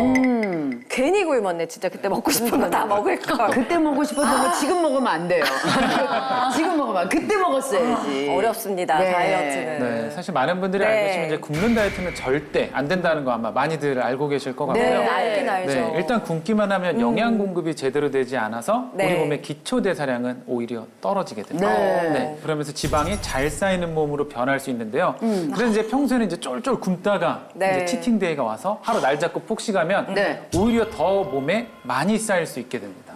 괜히 굶었네. 진짜 그때 먹고 싶은 거 다 먹을 걸. 그때 먹고 싶었던 거 지금 먹으면 안 돼요. 지금 먹으면 안 돼. 그때 먹었어야지. 어렵습니다. 네. 다이어트는. 네, 사실 많은 분들이 네. 알고 계시면 이제 굶는 다이어트는 절대 안 된다는 거 아마 많이들 알고 계실 것 같고요. 네, 알긴 알죠. 네, 일단 굶기만 하면 영양 공급이 제대로 되지 않아서 네. 우리 몸의 기초 대사량은 오히려 떨어지게 됩니다. 네. 그러면서 지방이 잘 쌓이는 몸으로 변할 수 있는데요. 그래서 이제 평소에는 이제 쫄쫄 굶다가 네. 이제 치팅 데이가 와서 하루 날 잡고 폭식하면 네. 오히려 더 몸에 많이 쌓일 수 있게 됩니다.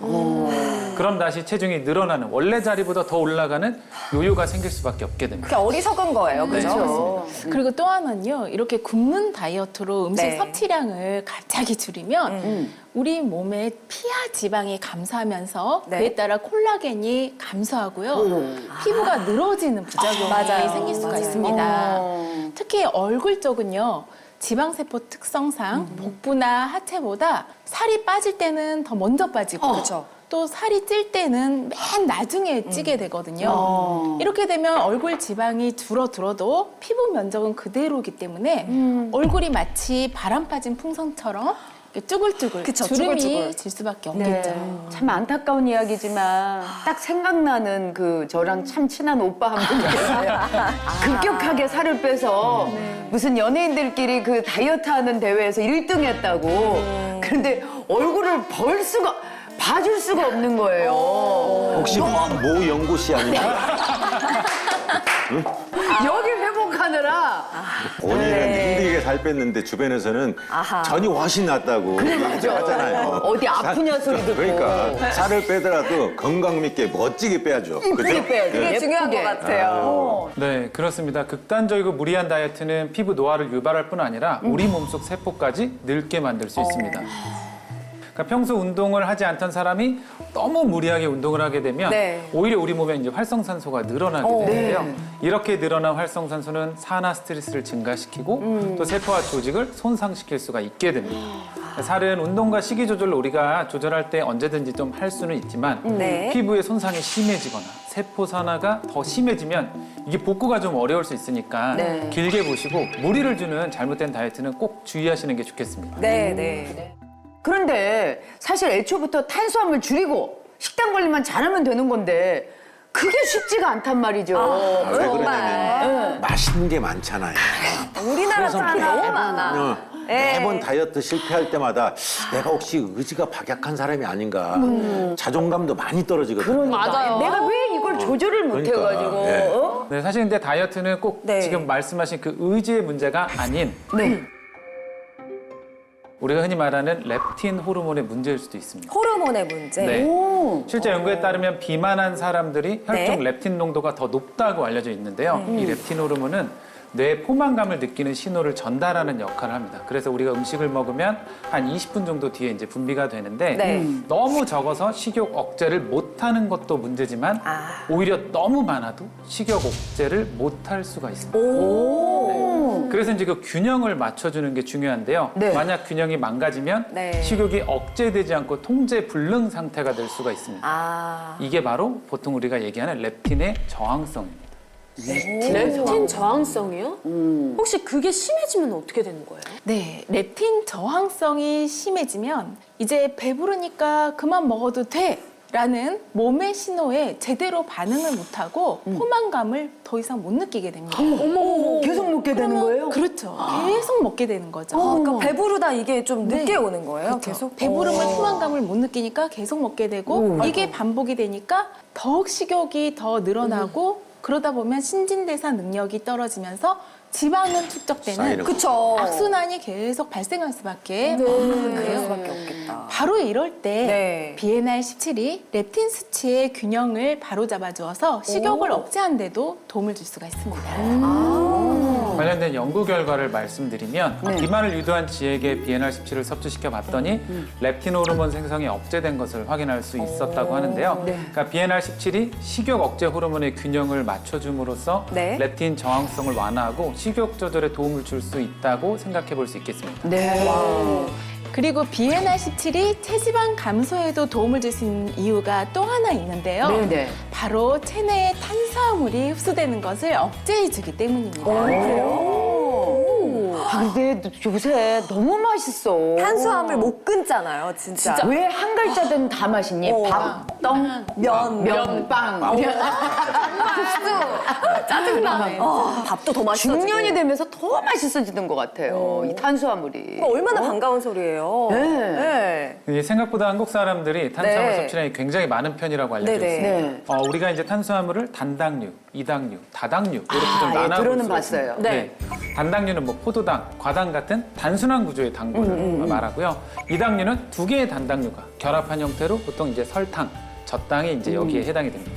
그럼 다시 체중이 늘어나는 원래 자리보다 더 올라가는 요요가 생길 수밖에 없게 됩니다. 그게 어리석은 거예요. 그죠? 그리고 또 하나는요, 이렇게 굶는 다이어트로 음식 네. 섭취량을 갑자기 줄이면 우리 몸의 피하 지방이 감소하면서 네. 그에 따라 콜라겐이 감소하고요, 피부가 늘어지는 부작용이 맞아요. 생길 수가 맞아요. 있습니다. 특히 얼굴 쪽은요, 지방세포 특성상 복부나 하체보다 살이 빠질 때는 더 먼저 빠지고 그렇죠. 또 살이 찔 때는 맨 나중에 찌게 되거든요. 이렇게 되면 얼굴 지방이 줄어들어도 피부 면적은 그대로이기 때문에 얼굴이 마치 바람 빠진 풍선처럼 쭈글쭈글 그쵸, 주름이 쭈글쭈글. 질 수밖에 없겠죠. 참 안타까운 이야기지만 딱 생각나는 그 저랑 참 친한 오빠 한 분 있어요. 급격하게 살을 빼서 무슨 연예인들끼리 그 다이어트 하는 대회에서 1등 했다고. 그런데 얼굴을 봐줄 수가 없는 거예요. 혹시 모 연구 씨 아닙니까? 여기 회복하느라 본인은 힘들게 살 뺐는데 주변에서는 전이 훨씬 낫다고 하잖아요. 어디 아프냐 소리 듣고. 그러니까 살을 빼더라도 건강 있게 멋지게 빼야죠. 이쁘게 그죠? 빼야죠. 그게 중요한 것 같아요. 네, 그렇습니다. 극단적이고 무리한 다이어트는 피부 노화를 유발할 뿐 아니라 우리 몸속 세포까지 늙게 만들 수 있습니다. 그러니까 평소 운동을 하지 않던 사람이 너무 무리하게 운동을 하게 되면 네. 오히려 우리 몸에 이제 활성산소가 늘어나게 되는데요. 이렇게 늘어난 활성산소는 산화 스트레스를 증가시키고 또 세포와 조직을 손상시킬 수가 있게 됩니다. 살은 운동과 식이 조절로 우리가 조절할 때 언제든지 좀 할 수는 있지만 네. 피부의 손상이 심해지거나 세포 산화가 더 심해지면 이게 복구가 좀 어려울 수 있으니까 네. 길게 보시고 무리를 주는 잘못된 다이어트는 꼭 주의하시는 게 좋겠습니다. 네, 네. 그런데 사실 애초부터 탄수화물 줄이고 식단 관리만 잘하면 되는 건데 그게 쉽지가 않단 말이죠. 왜 정말. 그러냐면 맛있는 게 많잖아요. 우리나라 그래서 사람이 너무 많아. 매번 다이어트 실패할 때마다 내가 혹시 의지가 박약한 사람이 아닌가 자존감도 많이 떨어지거든요. 맞아요. 내가 왜 이걸 조절을 못 그러니까, 해가지고 네. 어? 네, 사실 근데 다이어트는 꼭 네. 지금 말씀하신 그 의지의 문제가 아닌 네. 우리가 흔히 말하는 렙틴 호르몬의 문제일 수도 있습니다. 호르몬의 문제. 네. 오. 실제 연구에 따르면 비만한 사람들이 혈중 렙틴 농도가 더 높다고 알려져 있는데요. 이 렙틴 호르몬은 뇌에 포만감을 느끼는 신호를 전달하는 역할을 합니다. 그래서 우리가 음식을 먹으면 한 20분 정도 뒤에 이제 분비가 되는데 네. 너무 적어서 식욕 억제를 못하는 것도 문제지만 오히려 너무 많아도 식욕 억제를 못할 수가 있습니다. 네. 그래서 이제 그 균형을 맞춰주는 게 중요한데요. 네. 만약 균형이 망가지면 네. 식욕이 억제되지 않고 통제 불능 상태가 될 수가 있습니다. 이게 바로 보통 우리가 얘기하는 렙틴의 저항성입니다. 렙틴 저항성이요? 혹시 그게 심해지면 어떻게 되는 거예요? 네, 렙틴 저항성이 심해지면 이제 배부르니까 그만 먹어도 돼 라는 몸의 신호에 제대로 반응을 못하고 포만감을 더 이상 못 느끼게 됩니다. 계속 먹게 되는 거예요? 그렇죠. 계속 먹게 되는 거죠. 그러니까 배부르다 이게 좀 늦게 네. 오는 거예요. 그렇죠. 계속 배부름을 포만감을 못 느끼니까 계속 먹게 되고 이게 반복이 되니까 더욱 식욕이 더 늘어나고 그러다 보면 신진대사 능력이 떨어지면서 지방은 축적되는 쌓이는 그쵸. 악순환이 계속 발생할 수밖에 없는 그럴 거예요. 수밖에 없겠다. 바로 이럴 때 네. BNR 17이 렙틴 수치의 균형을 바로잡아 주어서 식욕을 억제하는 데도 도움을 줄 수가 있습니다. 관련된 연구 결과를 말씀드리면 비만을 유도한 지에게 BNR17을 섭취시켜 봤더니 렙틴 호르몬 생성이 억제된 것을 확인할 수 있었다고 하는데요. 그러니까 BNR17이 식욕 억제 호르몬의 균형을 맞춰줌으로써 네. 렙틴 저항성을 완화하고 식욕 조절에 도움을 줄 수 있다고 생각해 볼 수 있겠습니다. 네. 그리고 BNR17이 체지방 감소에도 도움을 줄 수 있는 이유가 또 하나 있는데요. 네네. 바로 체내에 탄수화물이 흡수되는 것을 억제해주기 때문입니다. 아, 근데 요새 너무 맛있어. 탄수화물 못 끊잖아요, 진짜. 왜 한 글자든 다 맛있니? 밥, 떡, 면, 빵. 짜증나네. 밥도 더 맛있어지고. 중년이 되면서 더 맛있어지는 것 같아요. 이 탄수화물이. 얼마나 반가운 소리예요. 네. 이게 생각보다 한국 사람들이 탄수화물 네. 섭취량이 굉장히 많은 편이라고 알려져 네네. 있습니다. 네. 우리가 이제 탄수화물을 단당류, 이당류, 다당류 이렇게 좀 예, 나눠볼 들어는 수가 봤어요. 있습니다. 네. 단당류는 뭐 포도당, 과당 같은 단순한 구조의 당분을 말하고요. 이당류는 두 개의 단당류가 결합한 형태로 보통 이제 설탕, 젖당이 이제 여기에 해당이 됩니다.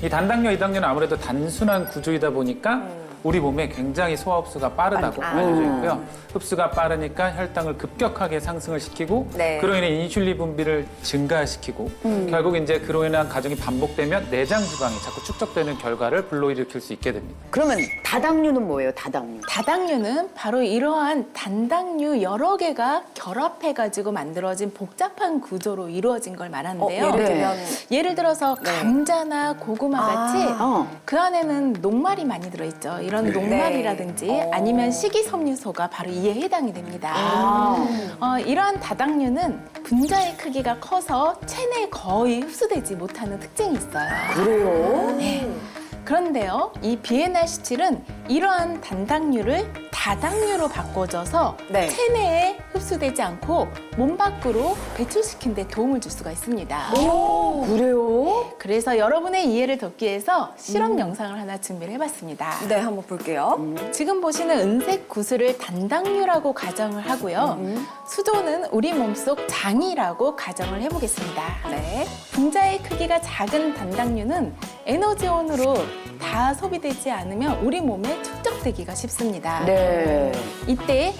이 단당류, 이당류는 아무래도 단순한 구조이다 보니까 우리 몸에 굉장히 소화 흡수가 빠르다고 알려져 있고요. 흡수가 빠르니까 혈당을 급격하게 상승을 시키고 네. 그로 인해 인슐린 분비를 증가시키고 결국 이제 그로 인한 과정이 반복되면 내장 지방이 자꾸 축적되는 결과를 불러일으킬 수 있게 됩니다. 그러면 다당류는 뭐예요, 다당류? 다당류는 바로 이러한 단당류 여러 개가 결합해가지고 만들어진 복잡한 구조로 이루어진 걸 말하는데요. 예를 네. 들면 예를 들어서 감자나 고구마 같이 어. 그 안에는 녹말이 많이 들어있죠. 이런 이런 녹말이라든지 아니면 식이섬유소가 바로 이에 해당이 됩니다. 이러한 다당류는 분자의 크기가 커서 체내에 거의 흡수되지 못하는 특징이 있어요. 그래요? 네. 그런데요, 이 비엔알17은 이러한 단당류를 다당류로 바꿔줘서 네. 체내에 흡수되지 않고 몸 밖으로 배출시키는 데 도움을 줄 수가 있습니다. 그래요? 그래서 여러분의 이해를 돕기 위해서 실험 영상을 하나 준비를 해봤습니다. 네, 한번 볼게요. 지금 보시는 은색 구슬을 단당류라고 가정을 하고요. 수도는 우리 몸속 장이라고 가정을 해보겠습니다. 네. 분자의 크기가 작은 단당류는 에너지원으로 다 소비되지 않으면 우리 몸에 축적되기가 쉽습니다. 네. 이때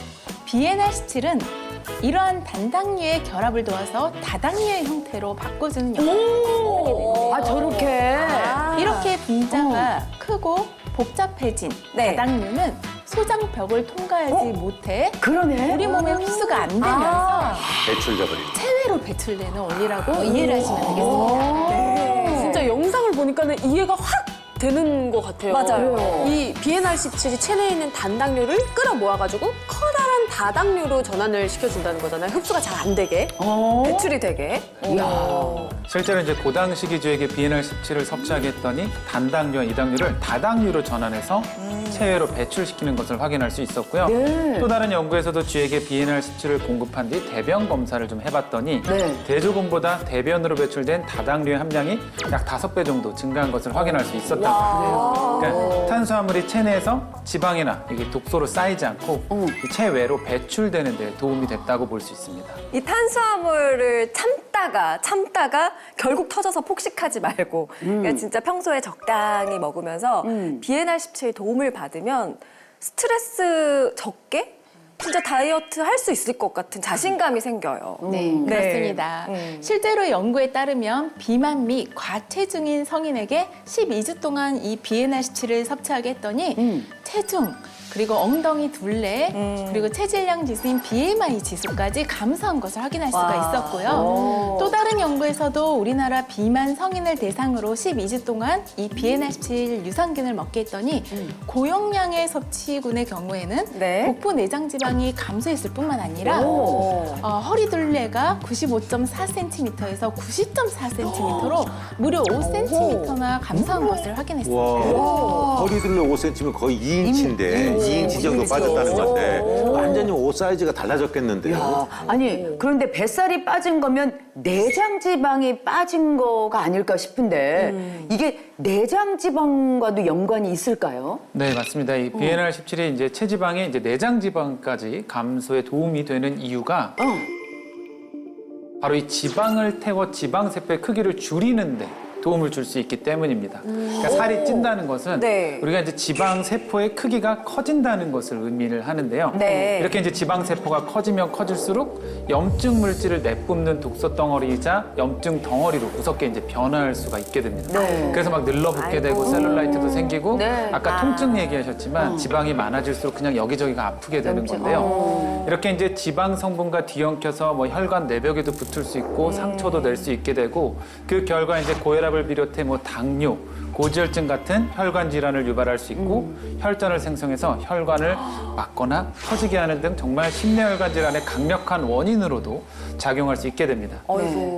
비엔알17은 이러한 단당류의 결합을 도와서 다당류의 형태로 바꿔주는 역할을 아, 저렇게. 이렇게 분자가 크고 복잡해진 네. 다당류는 소장벽을 통과하지 못해 그러네. 우리 몸에 흡수가 안 되면서 배출돼버리고. 체외로 배출되는 원리라고 이해를 하시면 되겠습니다. 진짜 영상을 보니까는 이해가 확 되는 것 같아요. 맞아요. 이 비엔알17이 체내에 있는 단당류를 끌어모아가지고 커다란 다당류로 전환을 시켜준다는 거잖아요. 흡수가 잘 안 되게, 배출이 되게. 실제로 이제 고당 식이주에게 비엔알17을 섭취하게 했더니 단당류와 이당류를 다당류로 전환해서 체외로 배출시키는 것을 확인할 수 있었고요. 네. 또 다른 연구에서도 쥐에게 비엔알17을 공급한 뒤 대변 검사를 좀 해봤더니 네. 대조금보다 대변으로 배출된 다당류의 함량이 약 5배 정도 증가한 것을 확인할 수 있었다고 해요. 그러니까 탄수화물이 체내에서 지방이나 이게 독소로 쌓이지 않고 이 체외로 배출되는 데 도움이 됐다고 볼 수 있습니다. 이 탄수화물을 참다가 결국 터져서 폭식하지 말고 그러니까 진짜 평소에 적당히 먹으면서 비엔알17 도움을 받으면 스트레스 적게 진짜 다이어트 할 수 있을 것 같은 자신감이 생겨요. 네, 그렇습니다. 실제로 연구에 따르면 비만 및 과체중인 성인에게 12주 동안 이 비엔알17을 섭취하게 했더니 체중, 그리고 엉덩이 둘레, 그리고 체질량 지수인 BMI 지수까지 감소한 것을 확인할 수가 있었고요. 또 다른 연구에서도 우리나라 비만 성인을 대상으로 12주 동안 이 비엔알17 유산균을 먹게 했더니 고용량의 섭취군의 경우에는 네. 복부 내장 지방이 감소했을 뿐만 아니라 허리 둘레가 95.4cm에서 90.4cm로 무려 5cm나 감소한 것을 확인했습니다. 와, 허리둘레 5cm면 거의 2인치인데 2인치 정도 빠졌다는 건데 완전히 옷 사이즈가 달라졌겠는데요. 야, 아니 그런데 뱃살이 빠진 거면 내장 지방이 빠진 거가 아닐까 싶은데 이게 내장 지방과도 연관이 있을까요? 네, 맞습니다. 이 비엔알17이 이제 체지방의 이제 내장 지방까지 감소에 도움이 되는 이유가 바로 이 지방을 태워 지방 세포의 크기를 줄이는데 도움을 줄 수 있기 때문입니다. 그러니까 살이 찐다는 것은 네. 우리가 이제 지방 세포의 크기가 커진다는 것을 의미를 하는데요. 네. 이렇게 이제 지방 세포가 커지면 커질수록 염증 물질을 내뿜는 독소 덩어리이자 염증 덩어리로 무섭게 이제 변화할 수가 있게 됩니다. 네. 그래서 막 늘러붙게 되고 셀룰라이트도 생기고 네. 아까 통증 얘기하셨지만 지방이 많아질수록 그냥 여기저기가 아프게 되는 건데요. 이렇게 이제 지방 성분과 뒤엉켜서 뭐 혈관 내벽에도 붙을 수 있고 상처도 낼 수 있게 되고 그 결과 이제 고혈압을 비롯해 뭐 당뇨, 고지혈증 같은 혈관 질환을 유발할 수 있고 혈전을 생성해서 혈관을 막거나 터지게 하는 등 정말 심내혈관 질환의 강력한 원인으로도 작용할 수 있게 됩니다.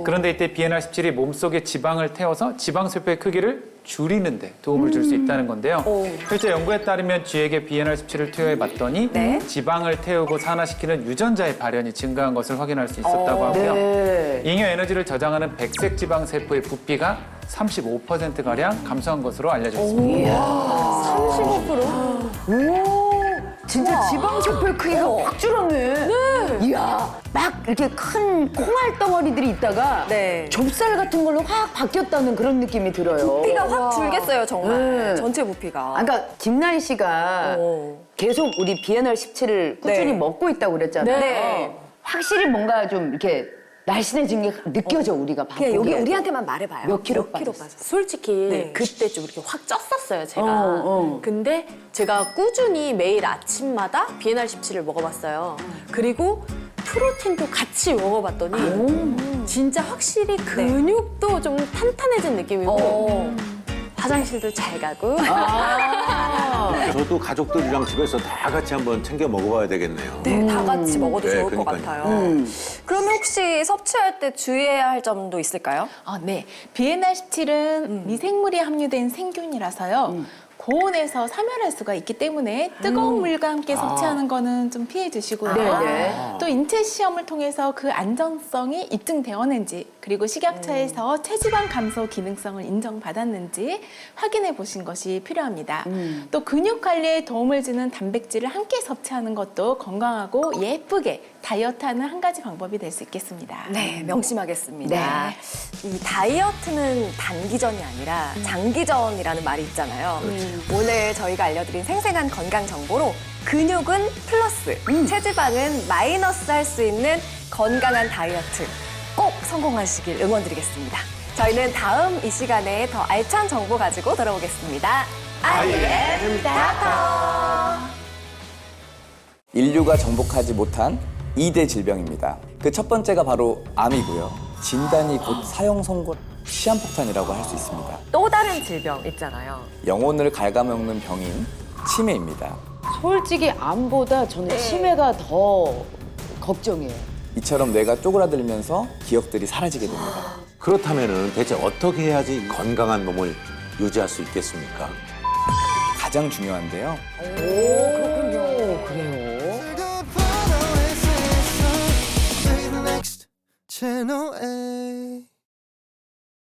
그런데 이때 비엔알17이 몸속에 지방을 태워서 지방세포의 크기를 줄이는 데 도움을 줄 수 있다는 건데요. 실제 연구에 따르면 쥐에게 비엔알17을 투여해 봤더니 네. 지방을 태우고 산화시키는 유전자의 발현이 증가한 것을 확인할 수 있었다고 하고요. 네. 잉여 에너지를 저장하는 백색 지방 세포의 부피가 35%가량 감소한 것으로 알려져 있습니다. 35%? 진짜 지방 세포의 크기가 확 줄었네. 네. 이야, 막 이렇게 큰 콩알 덩어리들이 있다가 네. 좁쌀 같은 걸로 확 바뀌었다는 그런 느낌이 들어요. 부피가 확 줄겠어요, 정말. 네. 전체 부피가. 그러니까 김나희 씨가 계속 우리 비엔알17을 꾸준히 네. 먹고 있다고 그랬잖아요. 네. 확실히 뭔가 좀 이렇게 날씬해진 게 느껴져, 우리가 그냥 여기 보기에. 우리한테만 말해봐요. 몇 킬로 빠졌어? 솔직히 그때 좀 이렇게 확 쪘었어요, 제가. 어. 근데 제가 꾸준히 매일 아침마다 비엔알17을 먹어봤어요. 그리고 프로틴도 같이 먹어봤더니 진짜 확실히 근육도 좀 탄탄해진 느낌이고 화장실도 잘 가고 저도 가족들이랑 집에서 다 같이 한번 챙겨 먹어봐야 되겠네요. 네, 다 같이 먹어도 네, 좋을 것 그러니까요. 같아요. 그러면 혹시 섭취할 때 주의해야 할 점도 있을까요? 네. 비엔알 17은 미생물이 함유된 생균이라서요. 고온에서 사멸할 수가 있기 때문에 뜨거운 물과 함께 섭취하는 거는 좀 피해 주시고요. 네. 또 인체 시험을 통해서 그 안전성이 입증되었는지 그리고 식약처에서 체지방 감소 기능성을 인정받았는지 확인해 보신 것이 필요합니다. 또 근육 관리에 도움을 주는 단백질을 함께 섭취하는 것도 건강하고 예쁘게 다이어트하는 한 가지 방법이 될 수 있겠습니다. 네, 명심하겠습니다. 이 다이어트는 단기전이 아니라 장기전이라는 말이 있잖아요. 오늘 저희가 알려드린 생생한 건강 정보로 근육은 플러스, 체지방은 마이너스 할 수 있는 건강한 다이어트 꼭 성공하시길 응원드리겠습니다. 저희는 다음 이 시간에 더 알찬 정보 가지고 돌아오겠습니다. IM 닥터. 인류가 정복하지 못한 2대 질병입니다. 그 첫 번째가 바로 암이고요. 진단이 곧 사형 선고, 시한폭탄이라고 할 수 있습니다. 또 다른 질병 있잖아요. 영혼을 갉아먹는 병인 치매입니다. 솔직히 암보다 저는 치매가 더 걱정이에요. 이처럼 뇌가 쪼그라들면서 기억들이 사라지게 됩니다. 그렇다면은 대체 어떻게 해야지 건강한 몸을 유지할 수 있겠습니까? 가장 중요한데요. 그래요. 채널